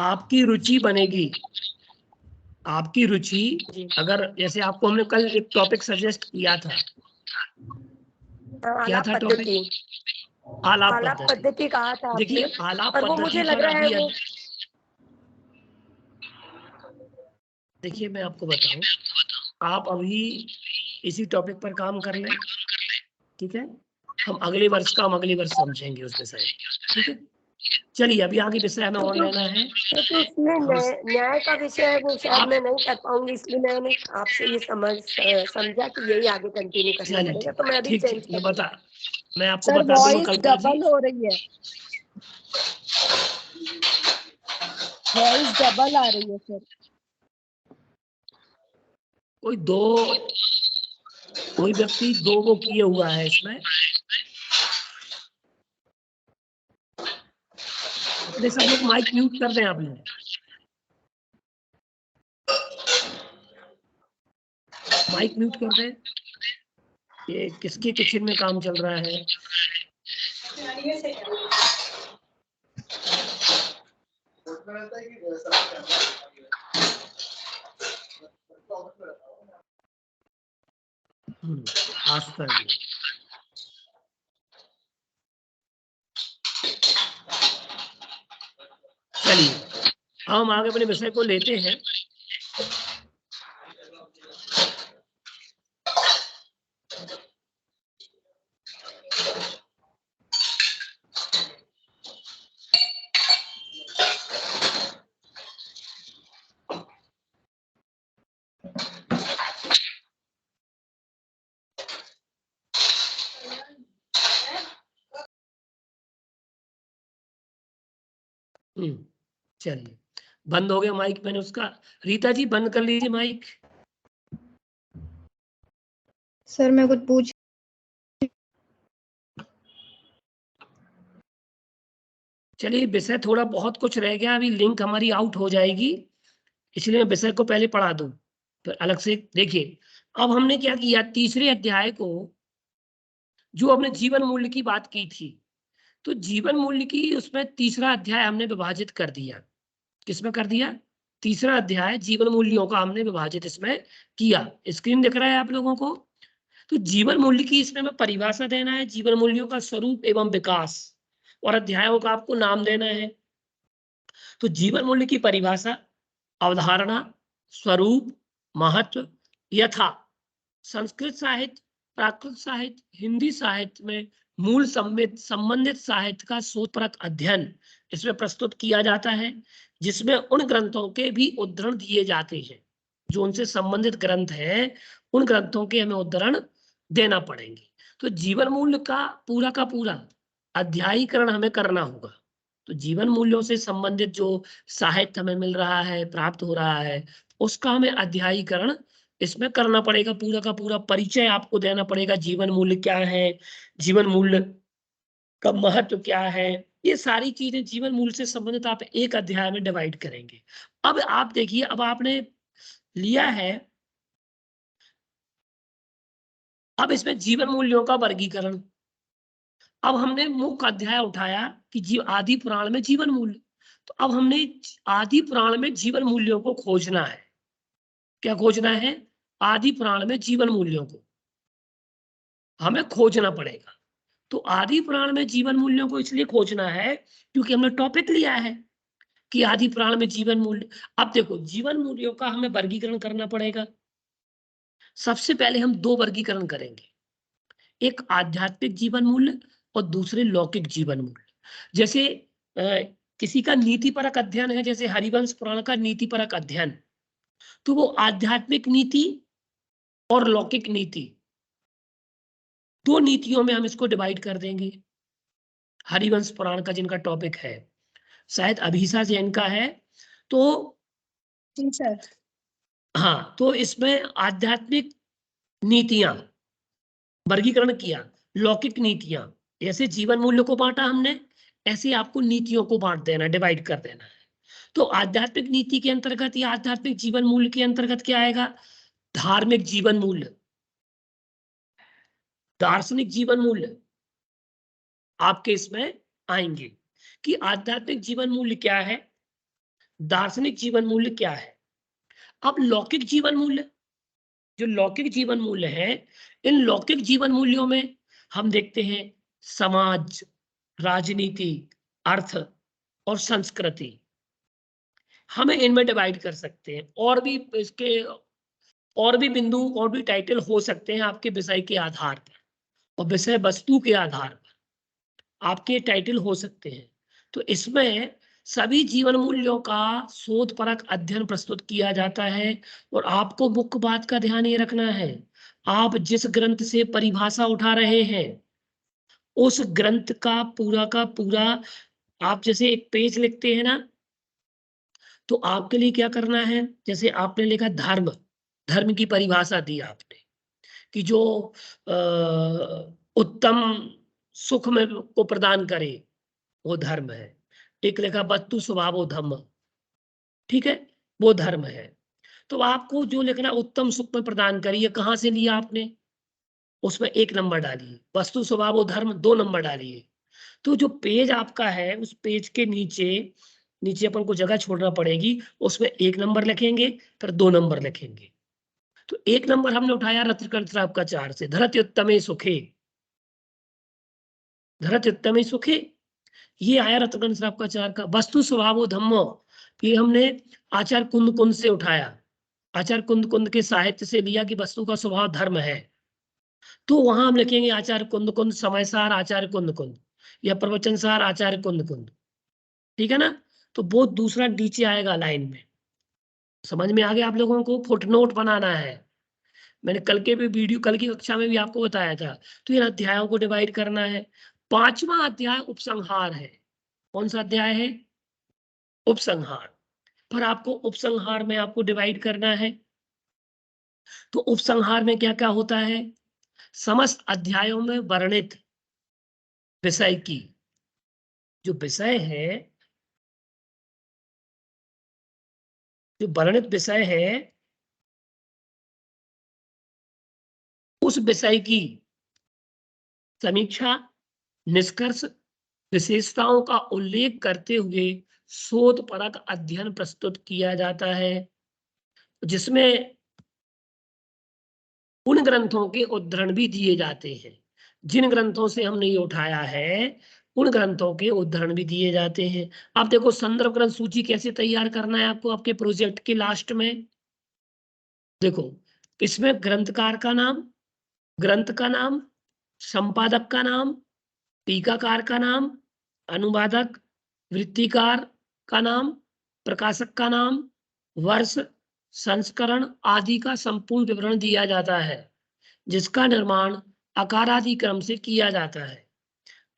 आपकी रुचि बनेगी, आपकी रुचि अगर, जैसे आपको हमने कल एक टॉपिक सजेस्ट किया था, क्या था टॉपिक? आलाप पद्धति कहा था देखिए आपने, आलाप पर वो मुझे पद्धति लग पर रहा है अभी वो देखिए मैं आपको बताऊं, आप अभी इसी टॉपिक पर काम कर लें। ठीक है। हम अगले वर्ष समझेंगे उस विषय। ठीक है। चलिए अभी आगे विषय हमें और लेना है। क्योंकि उसमें न्याय का विषय है वो शायद मैं नहीं कर पाऊंगी, इसलिए मैंने आपसे ये समझा कि यही आगे कंटिन्यू करना पड़ेगा, तो मैं अभी चेंज कर मैं आपको सर बता दूंगा वॉइस कल्पना जी। डबल हो रही है, वॉइस डबल आ रही है सर। कोई व्यक्ति दो वो किए हुआ है इसमें। अपने सब लोग माइक म्यूट कर दें आप लोग। माइक म्यूट कर दें। ये किसके किचन में काम चल रहा है? आस्था जी। चलिए हम आगे अपने विषय को लेते हैं। चलिए, बंद हो गया माइक मैंने उसका। रीता जी बंद कर लीजिए माइक। सर मैं कुछ पूछ चलिए, विषय थोड़ा बहुत कुछ रह गया, अभी लिंक हमारी आउट हो जाएगी, इसलिए मैं विषय को पहले पढ़ा दूं, फिर अलग से देखिए। अब हमने क्या किया, तीसरे अध्याय को, जो हमने जीवन मूल्य की बात की थी, तो जीवन मूल्य की उसमें तीसरा अध्याय हमने विभाजित कर दिया। किसमें कर दिया? तीसरा अध्याय जीवन मूल्यों का हमने विभाजित इसमें किया। स्क्रीन दिख रहा है आप लोगों को? तो जीवन मूल्य की इसमें हमें परिभाषा देना है, जीवन मूल्यों का स्वरूप एवं विकास, और अध्यायों का आपको नाम देना है। तो जीवन मूल्य की परिभाषा, अवधारणा, स्वरूप, महत्व, यथा संस्कृत साहित्य, प्राकृत साहित्य, हिंदी साहित्य में मूल संबंधित साहित्य का शोधपरक अध्ययन इसमें प्रस्तुत किया जाता है, जिसमें उन ग्रंथों के भी उद्धरण दिए जाते हैं जो उनसे संबंधित ग्रंथ हैं, उन ग्रंथों के हमें उद्धरण देना पड़ेंगे। तो जीवन मूल्य का पूरा अध्यायीकरण हमें करना होगा। तो जीवन मूल्यों से संबंधित जो साहित्य हमें मिल रहा है, प्राप्त हो रहा है, उसका हमें अध्यायीकरण इसमें करना पड़ेगा। पूरा का पूरा परिचय आपको देना पड़ेगा, जीवन मूल्य क्या है, जीवन मूल्य का महत्व क्या है, ये सारी चीजें जीवन मूल्य से संबंधित आप एक अध्याय में डिवाइड करेंगे। अब आप देखिए, अब आपने लिया है, अब इसमें जीवन मूल्यों का वर्गीकरण। अब हमने मुख्य अध्याय उठाया कि आदि पुराण में जीवन मूल्य, तो अब हमने आदि पुराण में जीवन मूल्यों को खोजना है। क्या खोजना है? आदि पुराण में जीवन मूल्यों को हमें खोजना पड़ेगा। तो आदि पुराण में जीवन मूल्यों को इसलिए खोजना है क्योंकि हमने टॉपिक लिया है कि आदि पुराण में जीवन मूल्य। अब देखो, जीवन मूल्यों का हमें वर्गीकरण करना पड़ेगा। सबसे पहले हम दो वर्गीकरण करेंगे, एक आध्यात्मिक जीवन मूल्य और दूसरे लौकिक जीवन मूल्य। जैसे किसी का नीतिपरक अध्ययन है, जैसे हरिवंश पुराण का नीतिपरक अध्ययन, तो वो आध्यात्मिक नीति और लौकिक नीति, दो नीतियों में हम इसको डिवाइड कर देंगे। हरिवंश पुराण का जिनका टॉपिक है, शायद अभिषा जैन का है, तो जी सर। हाँ, तो इसमें आध्यात्मिक नीतियां वर्गीकरण किया, लौकिक नीतियां, ऐसे जीवन मूल्य को बांटा हमने, ऐसे आपको नीतियों को बांट देना, डिवाइड कर देना है। तो आध्यात्मिक नीति के अंतर्गत या आध्यात्मिक जीवन मूल्य के अंतर्गत क्या आएगा? धार्मिक जीवन मूल्य, दार्शनिक जीवन मूल्य आपके इसमें आएंगे कि आध्यात्मिक जीवन मूल्य क्या है, दार्शनिक जीवन मूल्य क्या है। अब लौकिक जीवन मूल्य, जो लौकिक जीवन मूल्य है, इन लौकिक जीवन मूल्यों में हम देखते हैं समाज, राजनीति, अर्थ और संस्कृति, हमें इनमें डिवाइड कर सकते हैं। और भी इसके और भी बिंदु और भी टाइटल हो सकते हैं आपके विषय के आधार पर और विषय वस्तु के आधार पर आपके टाइटल हो सकते हैं। तो इसमें सभी जीवन मूल्यों का शोधपरक अध्ययन प्रस्तुत किया जाता है। और आपको मुख्य बात का ध्यान ये रखना है, आप जिस ग्रंथ से परिभाषा उठा रहे हैं उस ग्रंथ का पूरा आप जैसे एक पेज लिखते हैं ना, तो आपके लिए क्या करना है, जैसे आपने लिखा धर्म, धर्म की परिभाषा दी आपने कि जो उत्तम सुख में को प्रदान करे वो धर्म है। एक लिखा वस्तु स्वभावो धम्म, ठीक है, वो धर्म है। तो आपको जो लिखना उत्तम सुख में प्रदान करिए, कहाँ से लिया आपने, उसमें 1 नंबर डालिए, वस्तु स्वभावो धर्म 2 नंबर डालिए। तो जो पेज आपका है, उस पेज के नीचे अपन को जगह छोड़ना पड़ेगी, उसमें 1 नंबर लिखेंगे, फिर 2 नंबर लिखेंगे। तो 1 नंबर हमने उठाया रत्नकर्ता आपका 4 से, धरत्युत्तमे सुखे, धरत्युत्तमे सुखे, ये आया रत्नकर्ता आपका 4 का। वस्तु स्वभावो धम्मो, ये हमने आचार्य कुंद से उठाया, आचार्य कुंद के साहित्य से लिया कि वस्तु का स्वभाव धर्म है। तो वहां हम लिखेंगे आचार्य कुंद समयसार आचार्य कुंद या प्रवचनसार आचार्य कुंद, ठीक है ना। तो वो दूसरा नीचे आएगा लाइन में। समझ में आ गया आप लोगों को? फुटनोट बनाना है। मैंने कल की कक्षा में भी आपको बताया था। तो इन अध्यायों को डिवाइड करना है। 5वां अध्याय उपसंहार है। कौन सा अध्याय है? उपसंहार। पर आपको उपसंहार में आपको डिवाइड करना है। तो उपसंहार में क्या क्या होता है? समस्त अध्यायों में वर्णित विषय की जो विषय है, जो वर्णित विषय है, उस विषय की समीक्षा, निष्कर्ष, विशेषताओं का उल्लेख करते हुए शोधपरक अध्ययन प्रस्तुत किया जाता है, जिसमें उन ग्रंथों के उद्धरण भी दिए जाते हैं। जिन ग्रंथों से हमने ये उठाया है उन ग्रंथों के उद्धरण भी दिए जाते हैं। आप देखो संदर्भ ग्रंथ सूची कैसे तैयार करना है आपको आपके प्रोजेक्ट के लास्ट में। देखो इसमें ग्रंथकार का नाम, ग्रंथ का नाम, संपादक का नाम, टीकाकार का नाम, अनुवादक, वृत्तिकार का नाम, प्रकाशक का नाम, वर्ष, संस्करण आदि का संपूर्ण विवरण दिया जाता है, जिसका निर्माण आकारादि क्रम से किया जाता है।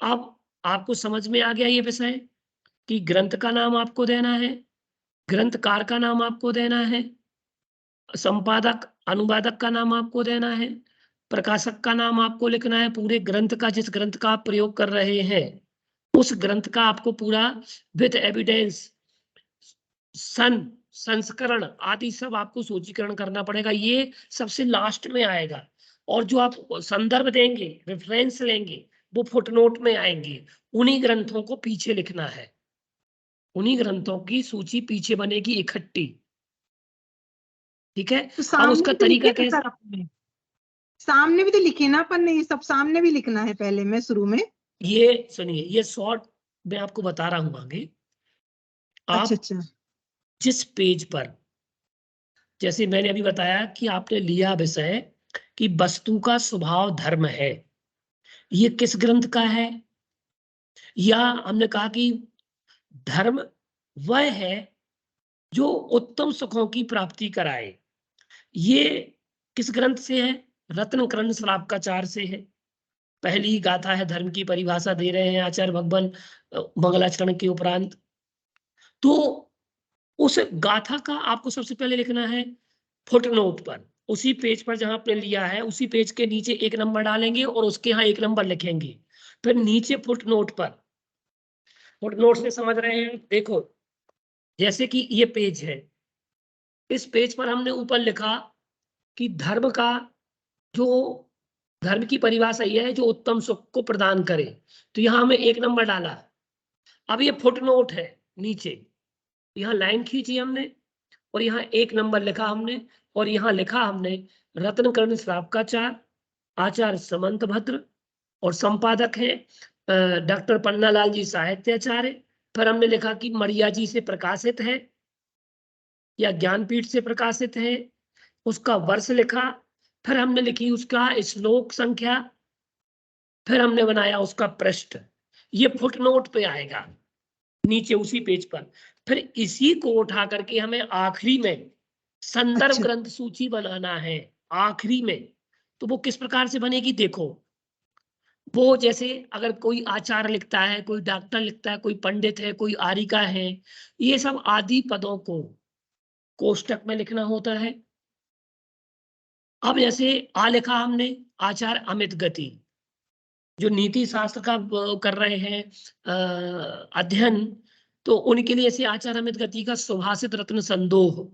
अब आपको समझ में आ गया ये विषय कि ग्रंथ का नाम आपको देना है, ग्रंथकार का नाम आपको देना है, संपादक अनुवादक का नाम आपको देना है, प्रकाशक का नाम आपको लिखना है, पूरे ग्रंथ का जिस ग्रंथ का आप प्रयोग कर रहे हैं उस ग्रंथ का आपको पूरा विद एविडेंस, सन, संस्करण आदि सब आपको सूचीकरण करना पड़ेगा। ये सबसे लास्ट में आएगा। और जो आप संदर्भ देंगे, रेफरेंस लेंगे, वो फुटनोट में आएंगे। उन्हीं ग्रंथों को पीछे लिखना है, उन्हीं ग्रंथों की सूची पीछे बनेगी इकट्ठी। ठीक है। तो अब सामने उसका भी तो तरीका लिखे ना कैसे? सर आपने, सामने भी तो लिखे ना अपन ने, ये सब सामने भी लिखना है पहले में शुरू में। ये सुनिए, ये शॉर्ट मैं आपको बता रहा हूं आगे। अच्छा आप अच्छा। जिस पेज पर, जैसे मैंने अभी बताया कि आपने लिया विषय कि वस्तु का स्वभाव धर्म है, ये किस ग्रंथ का है? या हमने कहा कि धर्म वह है जो उत्तम सुखों की प्राप्ति कराए, ये किस ग्रंथ से है? रत्न कर्ण श्रावकाचार से है। पहली गाथा है, धर्म की परिभाषा दे रहे हैं आचार्य भगवान मंगलाचरण के उपरांत। तो उस गाथा का आपको सबसे पहले लिखना है फुटनोट पर, उसी पेज पर जहां आपने लिया है उसी पेज के नीचे एक नंबर डालेंगे और उसके यहाँ एक नंबर लिखेंगे। फिर नीचे फुटनोट पर, फुटनोट से समझ रहे हैं? देखो जैसे कि ये पेज है, इस पेज पर हमने ऊपर लिखा कि धर्म का जो, धर्म की परिभाषा यह है जो उत्तम सुख को प्रदान करे, तो यहाँ हमें एक नंबर डाला। अब ये फुटनोट है नीचे, यहाँ लाइन खींची हमने और यहाँ एक नंबर लिखा हमने, और यहाँ लिखा हमने रत्न कर्ण श्रावकाचार, आचार्य समंत भद्र, और संपादक है डॉक्टर पन्नालाल जी साहित्याचार्य। फिर हमने लिखा कि मरिया जी से प्रकाशित है या ज्ञानपीठ से प्रकाशित है, उसका वर्ष लिखा, फिर हमने लिखी उसका श्लोक संख्या, फिर हमने बनाया उसका पृष्ठ। ये फुटनोट पे आएगा नीचे उसी पेज पर। फिर इसी को उठा करके हमें आखिरी में संदर्भ अच्छा ग्रंथ सूची बनाना है, आखिरी में। तो वो किस प्रकार से बनेगी? देखो वो जैसे अगर कोई आचार्य लिखता है, कोई डॉक्टर लिखता है, कोई पंडित है, कोई आरिका है, ये सब आदि पदों को कोष्टक में लिखना होता है। अब जैसे आ लिखा हमने आचार्य अमित गति, जो नीति शास्त्र का कर रहे हैं अध्ययन, तो उनके लिए ऐसे आचार्य अमित गति का सुभाषित रत्न संदोह,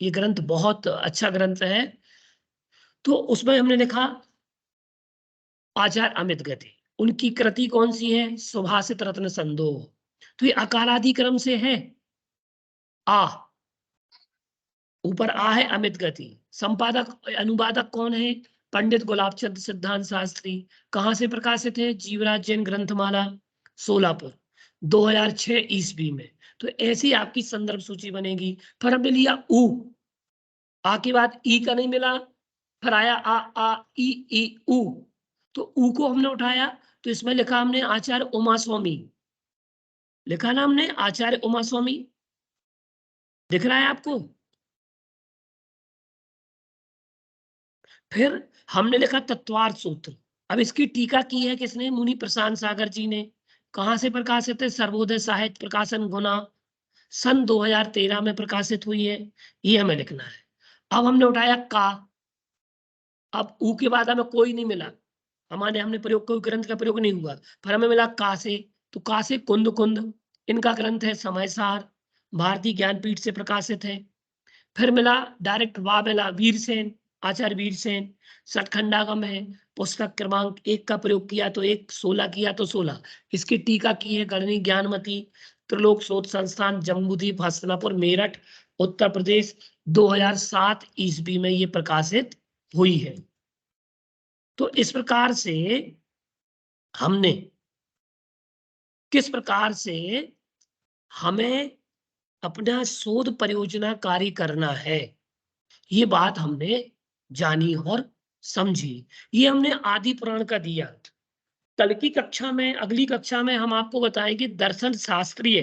ये ग्रंथ बहुत अच्छा ग्रंथ है। तो उसमें हमने लिखा आचार्य अमित गति, उनकी कृति कौन सी है? सुभाषित रत्न संदोह। तो ये अकारादि क्रम से है। आ, ऊपर आ है अमित गति। संपादक अनुवादक कौन है? पंडित गुलाब चंद सिद्धांत शास्त्री। कहाँ से प्रकाशित है? जीवराज जैन ग्रंथमाला, सोलापुर, 2006 ईस्वी में। तो ऐसी आपकी संदर्भ सूची बनेगी। फिर हमने लिया ऊ, आ के बाद ई का नहीं मिला, फिर आया आ ई ऊ, तो ऊ को हमने उठाया, तो इसमें लिखा हमने आचार्य उमा स्वामी, लिखा ना हमने आचार्य उमा स्वामी, दिख रहा है आपको? फिर हमने लिखा तत्वार्थ सूत्र। अब इसकी टीका की है किसने? मुनि प्रशांत सागर जी ने। कहां से प्रकाशित है? सर्वोदय साहित्य प्रकाशन गुना, सन 2013 में प्रकाशित हुई है, ये हमें लिखना है। अब हमने उठाया का, अब ऊ के बाद हमें कोई नहीं मिला, हमने प्रयोग, कोई ग्रंथ का प्रयोग नहीं हुआ, पर हमें मिला का से, तो का से कुंद कुंद, इनका ग्रंथ है समय सार, भारतीय ज्ञानपीठ से प्रकाशित है। फिर मिला डायरेक्ट वा मिला वीरसेन, आचार्य वीरसेन, सतखंडागम है, पुस्तक क्रमांक 1 का प्रयोग किया तो 1, 16 किया तो 16, इसकी टीका की है गणनी ज्ञानमती, त्रिलोक शोध संस्थान, जम्बूद्वीप, हस्तिनापुर, मेरठ, उत्तर प्रदेश, 2007 ईस्वी में ये प्रकाशित हुई है। तो इस प्रकार से हमने, किस प्रकार से हमें अपना शोध परियोजना कार्य करना है, ये बात हमने जानी और समझी। ये हमने आदि पुराण का दिया। कल की कक्षा में, अगली कक्षा में हम आपको बताएंगे दर्शन शास्त्रीय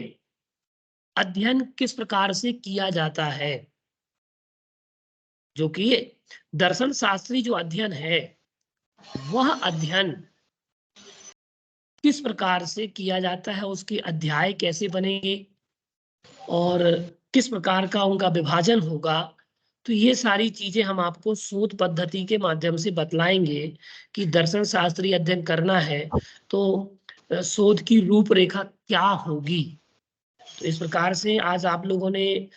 अध्ययन किस प्रकार से किया जाता है, जो कि दर्शन शास्त्री जो अध्ययन है, वह अध्ययन किस प्रकार से किया जाता है, उसके अध्याय कैसे बनेंगे और किस प्रकार का उनका विभाजन होगा। तो ये सारी चीजें हम आपको शोध पद्धति के माध्यम से बतलाएंगे कि दर्शन शास्त्रीय अध्ययन करना है तो शोध की रूपरेखा क्या होगी। तो इस प्रकार से आज आप लोगों ने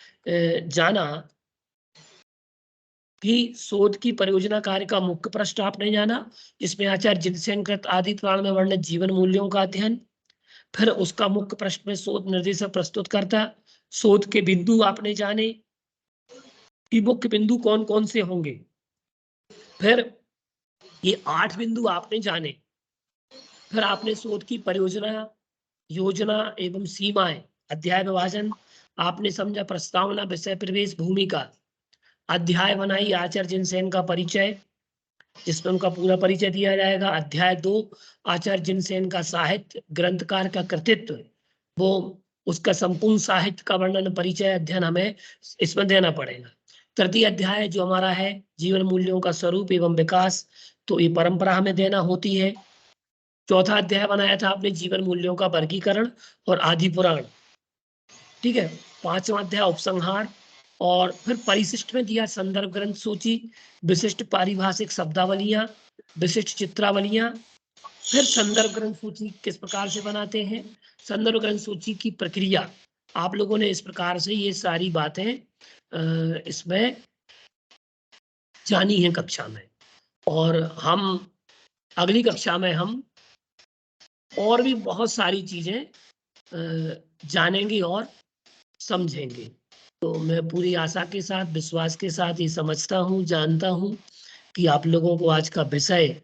जाना कि शोध की परियोजना कार्य का मुख्य प्रश्न आपने जाना, इसमें आचार्य जिनसेन कृत आदि पुराण में वर्णित जीवन मूल्यों का अध्ययन, फिर उसका मुख्य प्रश्न में शोध निर्देशक प्रस्तुत करता, शोध के बिंदु आपने जाने कि मुख्य बिंदु कौन कौन से होंगे, फिर ये 8 बिंदु आपने जाने, फिर आपने शोध की परियोजना, योजना एवं सीमाएं, अध्याय विभाजन आपने समझा, प्रस्तावना, विषय प्रवेश, भूमिका, अध्याय बनाई आचार्य जिनसेन का परिचय, जिसमें उनका पूरा परिचय दिया जाएगा। अध्याय 2 आचार्य जिनसेन का साहित्य, ग्रंथकार का कृतित्व, वो उसका संपूर्ण साहित्य का वर्णन, परिचय, अध्ययन हमें इसमें देना पड़ेगा। तृतीय अध्याय जो हमारा है जीवन मूल्यों का स्वरूप एवं विकास, तो ये परंपरा हमें देना होती है। चौथा अध्याय बनाया था आपने जीवन मूल्यों का वर्गीकरण और आदि पुराण, ठीक है। पांचवा अध्याय उपसंहार, और फिर परिशिष्ट में दिया संदर्भ ग्रंथ सूची, विशिष्ट पारिभाषिक शब्दावलियां, विशिष्ट चित्रावलियां, फिर संदर्भ ग्रंथ सूची किस प्रकार से बनाते हैं, संदर्भ ग्रंथ सूची की प्रक्रिया, आप लोगों ने इस प्रकार से ये सारी बातें इसमें जानी है कक्षा में। और हम अगली कक्षा में हम और भी बहुत सारी चीजें जानेंगे और समझेंगे। तो मैं पूरी आशा के साथ, विश्वास के साथ ये समझता हूँ, जानता हूँ कि आप लोगों को आज का विषय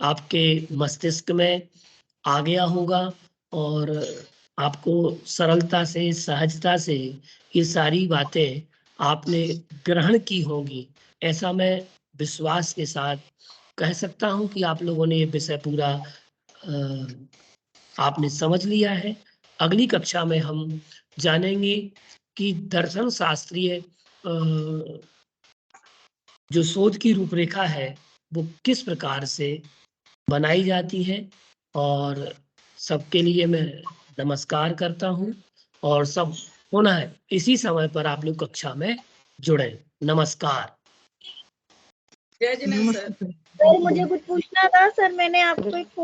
आपके मस्तिष्क में आ गया होगा और आपको सरलता से, सहजता से ये सारी बातें आपने ग्रहण की होंगी, ऐसा मैं विश्वास के साथ कह सकता हूं कि आप लोगों ने ये विषय पूरा आपने समझ लिया है। अगली कक्षा में हम जानेंगे कि दर्शन शास्त्रीय जो शोध की रूपरेखा है वो किस प्रकार से बनाई जाती है। और सबके लिए मैं नमस्कार करता हूं और सब पुनः इसी समय पर आप लोग कक्षा में जुड़े। नमस्कार। सर मुझे कुछ पूछना था सर, मैंने आपको एक